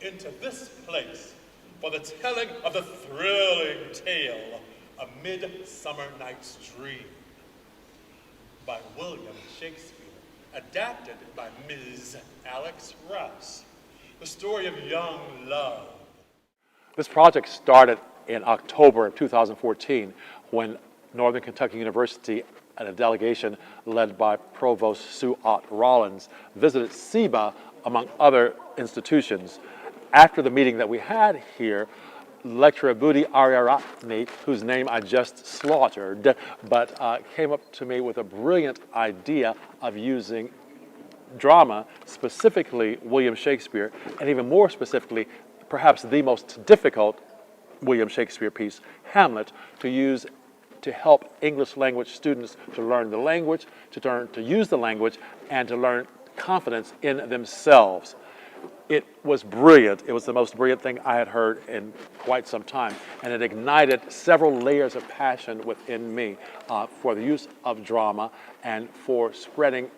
into this place for the telling of the thrilling tale, A Midsummer Night's Dream, by William Shakespeare, adapted by Ms. Alex Rouse. The story of young love. This project started in October of 2014 when Northern Kentucky University and a delegation led by Provost Sue Ott Rollins visited SIBA among other institutions. After the meeting that we had here, lecturer Budi Aryaratne, whose name I just slaughtered, but came up to me with a brilliant idea of using drama, specifically William Shakespeare, and even more specifically, perhaps the most difficult William Shakespeare piece, Hamlet, to help English language students to learn the language, to learn to use the language, and to learn confidence in themselves. It was brilliant. It was the most brilliant thing I had heard in quite some time, and it ignited several layers of passion within me for the use of drama and for spreading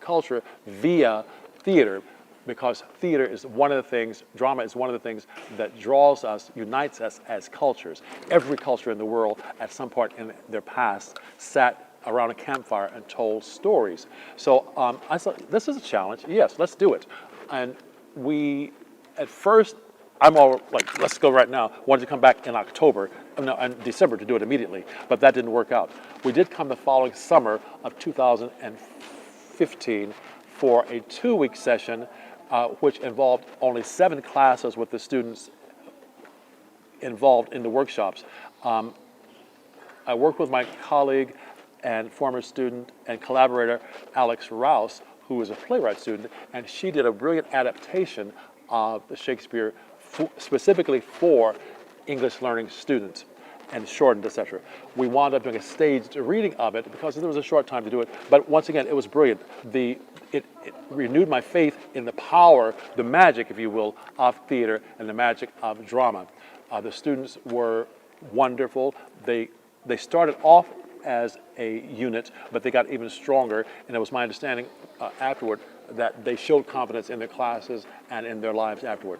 culture via theater, because theater is one of the things, drama is one of the things that draws us, unites us as cultures. Every culture in the world at some point in their past sat around a campfire and told stories. So I thought, this is a challenge. Yes, let's do it. And we, at first, I'm all like, let's go right now. Wanted to come back in December to do it immediately, but that didn't work out. We did come the following summer of 2015 for a 2-week session, which involved only 7 classes with the students involved in the workshops. I worked with my colleague and former student and collaborator, Alex Rouse, who was a playwright student, and she did a brilliant adaptation of the Shakespeare specifically for English learning students, and shortened, etc. We wound up doing a staged reading of it because there was a short time to do it, but once again, it was brilliant. It renewed my faith in the power, the magic, if you will, of theater and the magic of drama. The students were wonderful. They started off as a unit, but they got even stronger, and it was my understanding afterward that they showed confidence in their classes and in their lives afterward.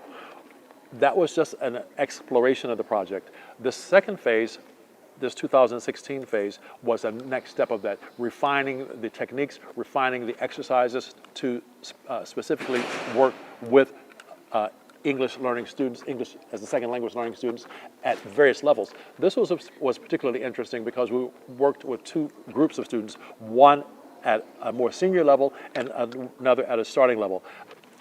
That was just an exploration of the project. The second phase, this 2016 phase, was a next step of that, refining the techniques, refining the exercises to specifically work with English learning students, English as a second language learning students at various levels. This was particularly interesting because we worked with 2 groups of students, one at a more senior level and another at a starting level.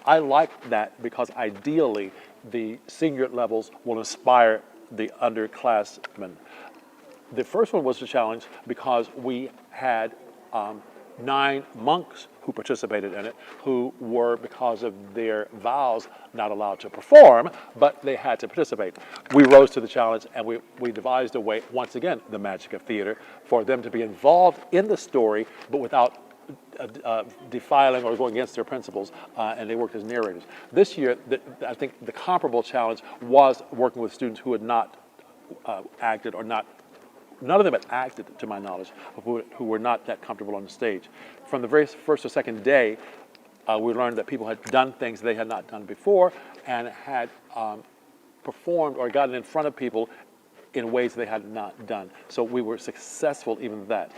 I like that because ideally the senior levels will inspire the underclassmen. The first one was a challenge because we had 9 monks who participated in it, who were, because of their vows, not allowed to perform, but they had to participate. We rose to the challenge, and we devised a way, once again, the magic of theater, for them to be involved in the story, but without defiling or going against their principles, and they worked as narrators. This year, I think the comparable challenge was working with students who had not acted or not. None of them had acted, to my knowledge, who were not that comfortable on the stage. From the very first or second day, we learned that people had done things they had not done before and had performed or gotten in front of people in ways they had not done. So we were successful even with that.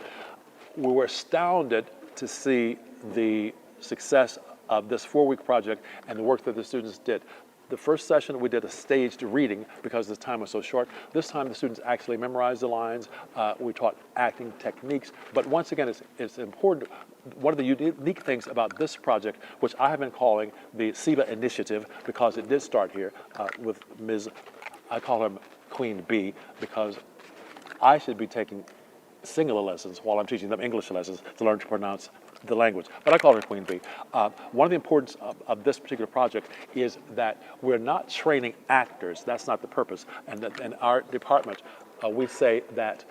We were astounded to see the success of this 4-week project and the work that the students did. The first session, we did a staged reading because the time was so short. This time, the students actually memorized the lines. We taught acting techniques. But once again, it's important. One of the unique things about this project, which I have been calling the SIBA Initiative, because it did start here with Ms. I call her Queen Bee, because I should be taking singular lessons while I'm teaching them English lessons to learn to pronounce the language, but I call her Queen Bee. One of the importance of this particular project is that we're not training actors. That's not the purpose. And in our department, we say that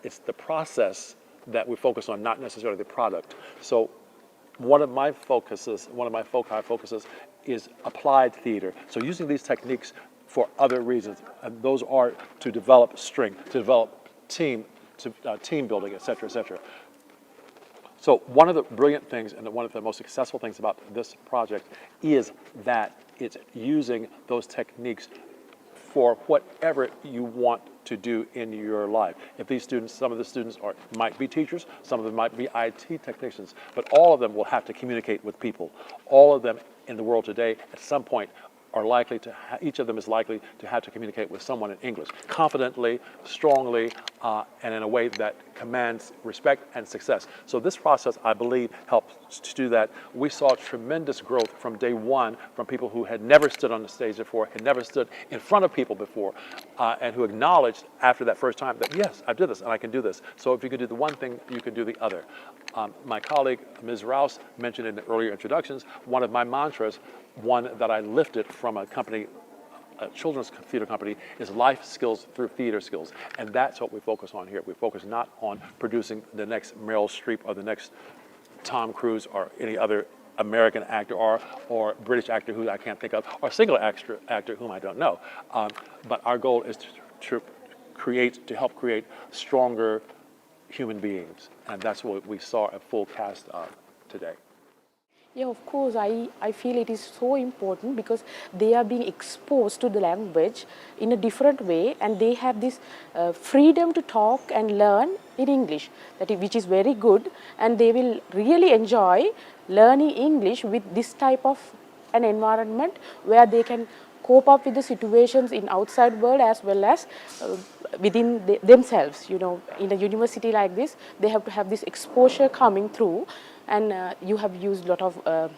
it's the process that we focus on, not necessarily the product. So one of my foci focuses is applied theater. So using these techniques for other reasons, and those are to develop strength, to develop team building, et cetera, et cetera. So one of the brilliant things and one of the most successful things about this project is that it's using those techniques for whatever you want to do in your life. If these students, some of the students might be teachers, some of them might be IT technicians, but all of them will have to communicate with people. All of them in the world today, at some point, are likely to, each of them is likely to have to communicate with someone in English, confidently, strongly, and in a way that commands respect and success. So this process, I believe, helps to do that. We saw tremendous growth from day one from people who had never stood on the stage before, had never stood in front of people before, and who acknowledged after that first time that, yes, I did this and I can do this. So if you can do the one thing, you can do the other. My colleague, Ms. Rouse, mentioned in the earlier introductions, one of my mantras, one that I lifted from a company, a children's theater company, is life skills through theater skills. And that's what we focus on here. We focus not on producing the next Meryl Streep or the next Tom Cruise or any other American actor or British actor who I can't think of, or single actor whom I don't know. But our goal is to help create stronger human beings. And that's what we saw a full cast of today. Yeah, of course, I feel it is so important because they are being exposed to the language in a different way, and they have this freedom to talk and learn in English, which is very good, and they will really enjoy learning English with this type of an environment where they can cope up with the situations in outside world as well as within themselves. You know, in a university like this, they have to have this exposure coming through, and you have used a lot of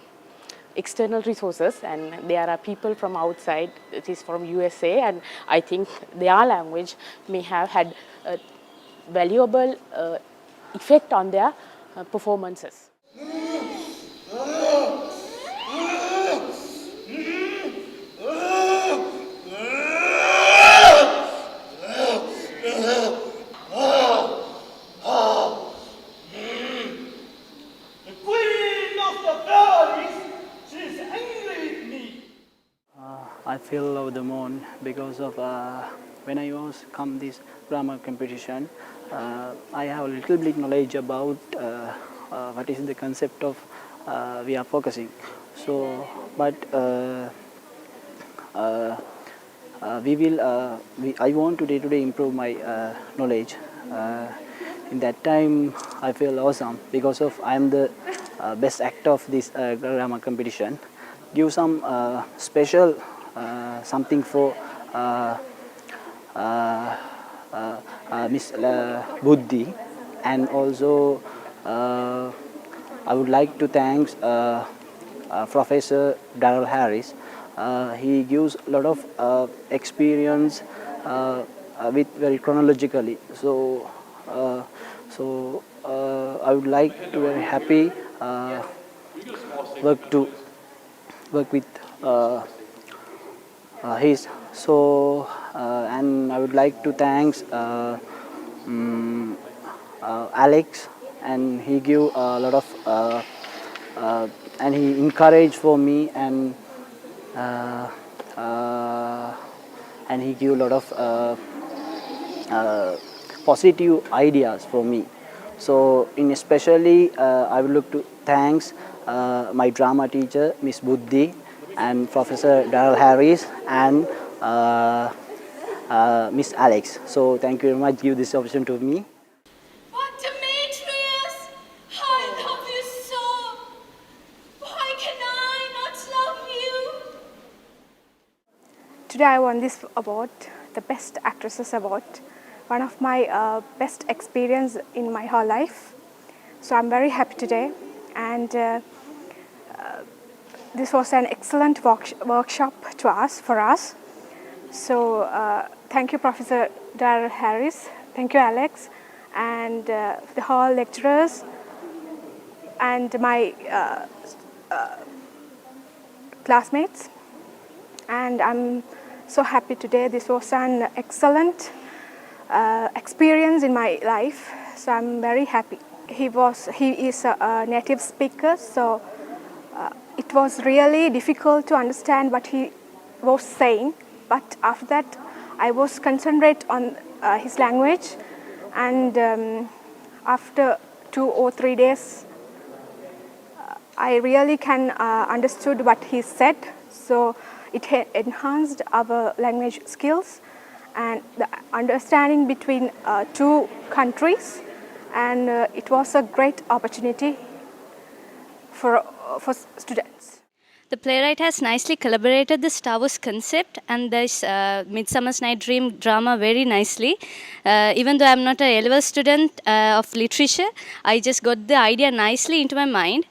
external resources, and there are people from outside, it is from USA, and I think their language may have had a valuable effect on their performances. I feel over the moon because of when I was come this grammar competition, I have a little bit knowledge about what is the concept of we are focusing. So, but I want to day improve my knowledge. In that time, I feel awesome because of I am the best actor of this grammar competition. Give some special something for Miss Buddhi, and also I would like to thank Professor Darrell Harris. He gives a lot of experience with very chronologically. So, I would like to very happy work with his. So, and I would like to thank Alex, and he give a lot of and he encouraged for me, and he give a lot of positive ideas for me. So, in especially, I would look to thanks my drama teacher, Miss Buddhi, and Professor Darrell Harris, and Miss Alex. So, thank you very much. Give this option to me. But Demetrius, I love you so. Why can I not love you? Today I won this award, the Best Actresses Award, one of my best experience in my whole life. So I'm very happy today, and this was an excellent workshop for us. So thank you, Professor Darrell Harris. Thank you, Alex, and the whole lecturers, and my classmates. And I'm so happy today. This was an excellent experience in my life. So I'm very happy. He is a native speaker, so it was really difficult to understand what he was saying. But after that, I was concentrate on his language, and after 2 or 3 days, I really can understood what he said. So it enhanced our language skills and the understanding between two countries, and it was a great opportunity for students. The playwright has nicely collaborated the Star Wars concept and this Midsummer's Night Dream drama very nicely. Even though I'm not a level student of literature, I just got the idea nicely into my mind.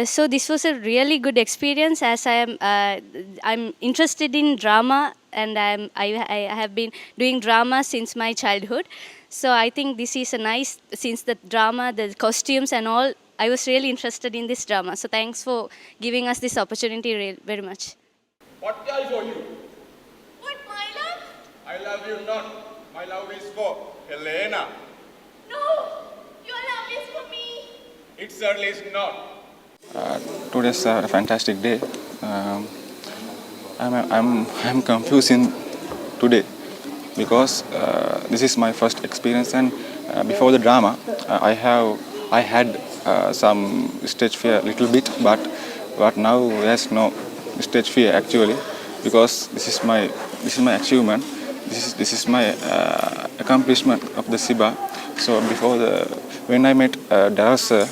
So this was a really good experience, as I'm interested in drama, and I have been doing drama since my childhood. So I think this is a nice, since the drama, the costumes and all, I was really interested in this drama. So thanks for giving us this opportunity very much. What I for you? What, my love? I love you not. My love is for Helena. No, your love is for me. It certainly is not. Today's a fantastic day. I'm confused in today because this is my first experience, and before the drama, I had some stage fear a little bit, but now there's no stage fear actually, because this is my achievement. This is my accomplishment of the SIBA. So when I met Daryl sir,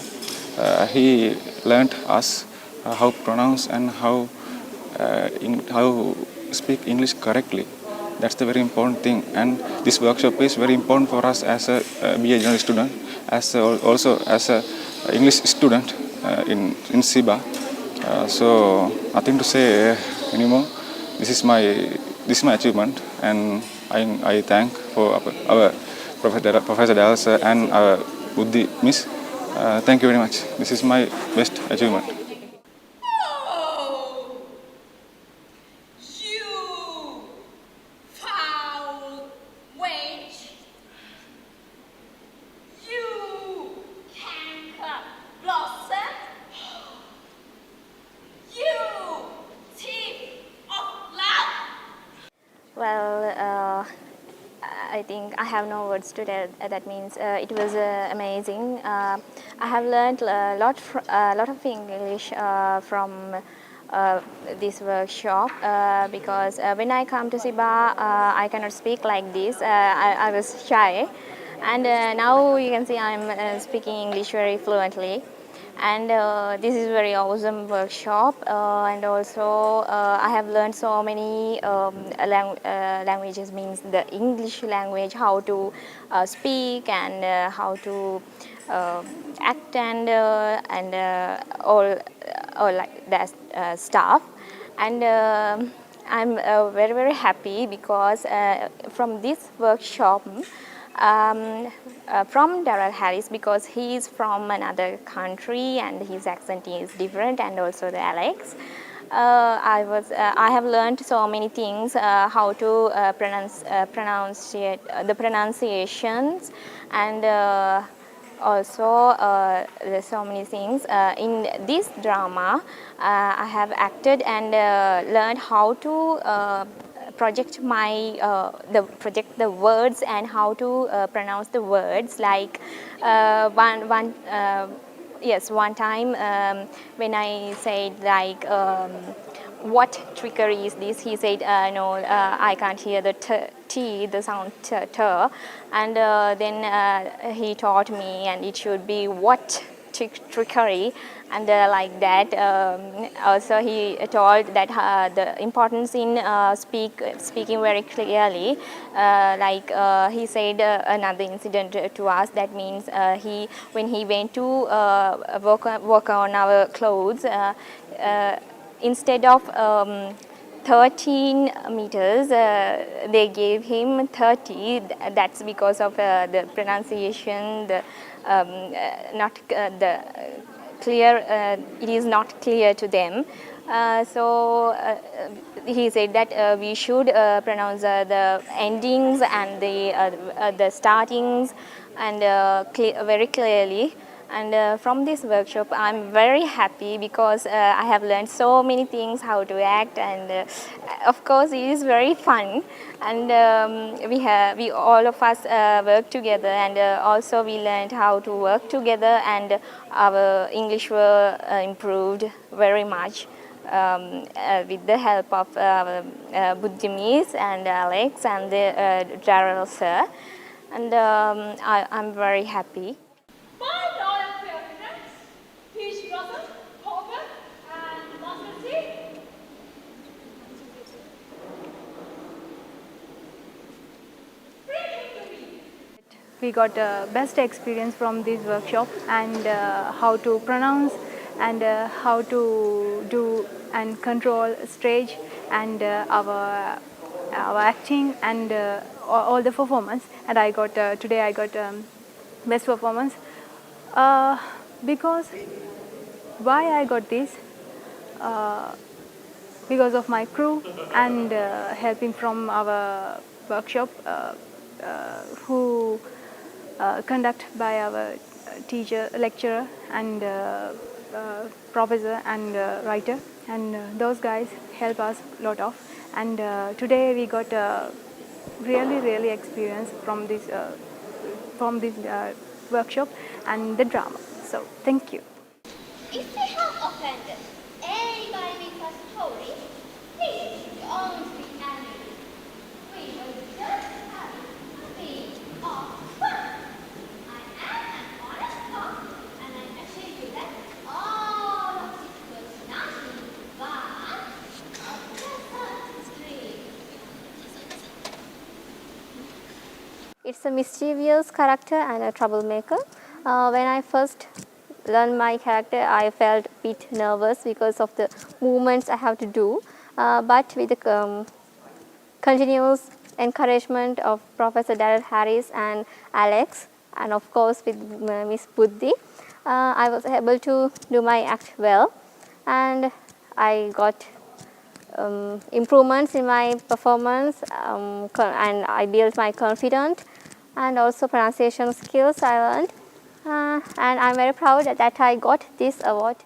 he learned us how to pronounce and how speak English correctly. That's the very important thing, and this workshop is very important for us as a BA General student, also as a English student in SIBA. So nothing to say anymore. This is my achievement, and I thank for our Professor Dallas and our Buddhi Miss. Thank you very much. This is my best achievement. Oh, you foul wench. You canker blossom. You thief of love. Well, I think I have no words to tell. That means it was amazing. I have learned a lot of English from this workshop because when I come to SIBA, I cannot speak like this. I was shy, and now you can see I'm speaking English very fluently. And this is very awesome workshop, and also I have learned so many languages, means the English language, how to speak and how to act and all like that stuff. And I'm very happy because from this workshop, from Darrell Harris, because he is from another country and his accent is different, and also the Alex. I have learned so many things, how to pronounce the pronunciations, and also there's so many things in this drama. I have acted and learned how to project the words and how to pronounce the words. Like one time when I said like what trickery is this, he said no, I can't hear the t, the sound t, and then he taught me, and it should be what trickery, and like that. Also he told that the importance in speaking very clearly. He said another incident to us. That means when he went to work on our clothes, instead of 13 meters, they gave him 30. That's because of the pronunciation, not the clear. It is not clear to them. So he said that we should pronounce the endings and the startings and very clearly. And from this workshop, I'm very happy because I have learned so many things, how to act, and of course, it is very fun. And we all of us work together, and also we learned how to work together, and our English were improved very much. with the help of Buddhimis and Alex and the Darrell sir, and I'm very happy. My loyal parents, Peach Blossom, Hopper, and Mustard Seed. Bring him to me. We got best experience from this workshop, and how to pronounce and how to do and control stage and our acting and all the performance. And I got today I got best performance because why I got this because of my crew and helping from our workshop who conduct by our teacher, lecturer and professor and writer, and those guys help us a lot of. And today we got really experience from this workshop and the drama. So thank you. If we have offended anybody with our story, please don't speak angrily. We will just have a bit of fun. I am an honest cop, and I assure you that all of this was nothing but a pleasant dream. It's a mischievous character and a troublemaker. When I first learned my character, I felt a bit nervous because of the movements I have to do. But with the continuous encouragement of Professor Darrell Harris and Alex, and of course with Miss Buddhi, I was able to do my act well, and I got improvements in my performance, and I built my confidence and also pronunciation skills I learned. And I'm very proud that I got this award.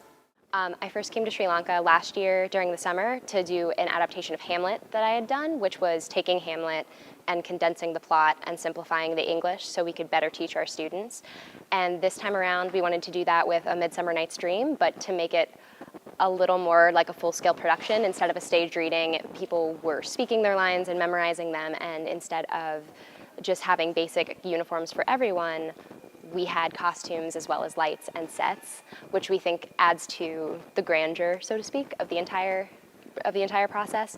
I first came to Sri Lanka last year during the summer to do an adaptation of Hamlet that I had done, which was taking Hamlet and condensing the plot and simplifying the English so we could better teach our students. And this time around, we wanted to do that with A Midsummer Night's Dream, but to make it a little more like a full-scale production. Instead of a stage reading, people were speaking their lines and memorizing them, and instead of just having basic uniforms for everyone, we had costumes as well as lights and sets, which we think adds to the grandeur, so to speak, of the entire process.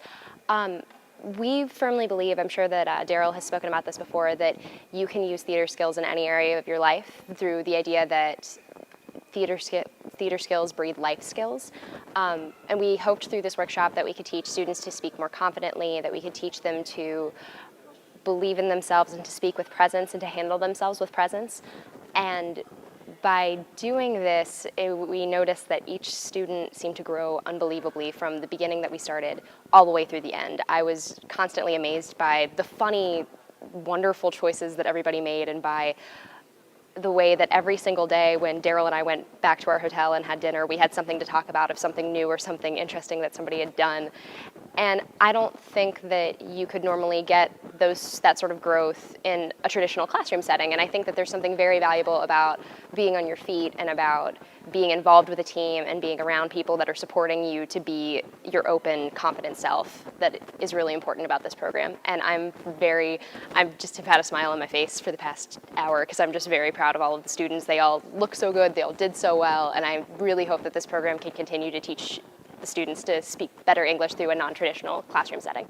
We firmly believe, I'm sure that Darrell has spoken about this before, that you can use theater skills in any area of your life through the idea that theater skills breed life skills. And we hoped through this workshop that we could teach students to speak more confidently, that we could teach them to believe in themselves and to speak with presence and to handle themselves with presence. And by doing this, we noticed that each student seemed to grow unbelievably from the beginning that we started all the way through the end. I was constantly amazed by the funny, wonderful choices that everybody made, and by the way that every single day when Darrell and I went back to our hotel and had dinner, we had something to talk about of something new or something interesting that somebody had done. And I don't think that you could normally get that sort of growth in a traditional classroom setting. And I think that there's something very valuable about being on your feet and about being involved with a team and being around people that are supporting you to be your open, confident self that is really important about this program. And I'm just have had a smile on my face for the past hour because I'm just very proud of all of the students. They all look so good, they all did so well, and I really hope that this program can continue to teach the students to speak better English through a non-traditional classroom setting.